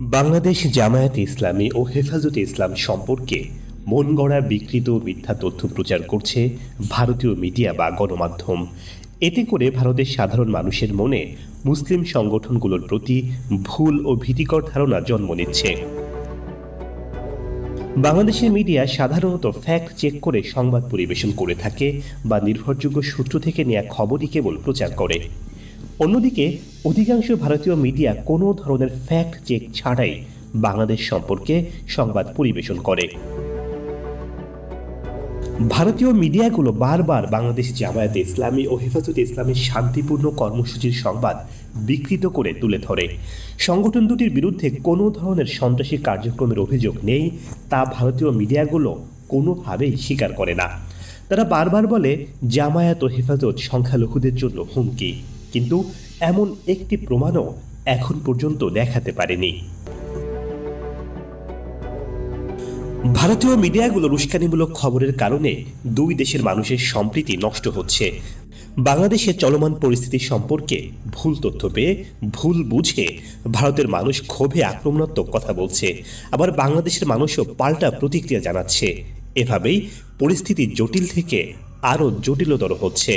বাংলাদেশ জামায়াতে ইসলামী ও হেফাজতে ইসলাম সম্পর্কে মনগড়া বিকৃত মিথ্যা তথ্য প্রচার করছে ভারতীয় মিডিয়া বা গণমাধ্যম। এতে করে ভারতের সাধারণ মানুষের মনে মুসলিম সংগঠনগুলোর প্রতি ভুল ও ভীতিকর ধারণা জন্ম নিচ্ছে। বাংলাদেশের মিডিয়া সাধারণত ফ্যাক্ট চেক করে সংবাদ পরিবেশন করে থাকে বা নির্ভরযোগ্য সূত্র থেকে নেওয়া খবরই কেবল প্রচার করে। অন্যদিকে অধিকাংশ ভারতীয় মিডিয়া কোনো ধরনের ফ্যাক্ট চেক ছাড়াই বাংলাদেশ সম্পর্কে সংবাদ পরিবেশন করে। ভারতীয় মিডিয়াগুলো বারবার বাংলাদেশ জামায়াতে ইসলামী ও হেফাজতে ইসলামের শান্তিপূর্ণ কর্মসূচির সংবাদ বিকৃত করে তুলে ধরে। সংগঠন দুটির বিরুদ্ধে কোনো ধরনের সন্ত্রাসী কার্যক্রমের অভিযোগ নেই, তা ভারতীয় মিডিয়াগুলো কোনোভাবেই স্বীকার করে না। তারা বারবার বলে জামায়াত ও হেফাজত সংখ্যালঘুদের জন্য হুমকি, কিন্তু এমন একটি প্রমাণও এখন পর্যন্ত দেখাতে পারেনি। ভারতীয় মিডিয়াগুলোর উস্কানিমূলক খবরের কারণে দুই দেশের মানুষের সম্প্রীতি নষ্ট হচ্ছে। বাংলাদেশের চলমান পরিস্থিতি সম্পর্কে ভুল তথ্য পেয়ে ভুল বুঝে ভারতের মানুষ ক্ষোভে আক্রমণাত্মক কথা বলছে, আবার বাংলাদেশের মানুষও পাল্টা প্রতিক্রিয়া জানাচ্ছে। এভাবেই পরিস্থিতি জটিল থেকে আরও জটিলতর হচ্ছে।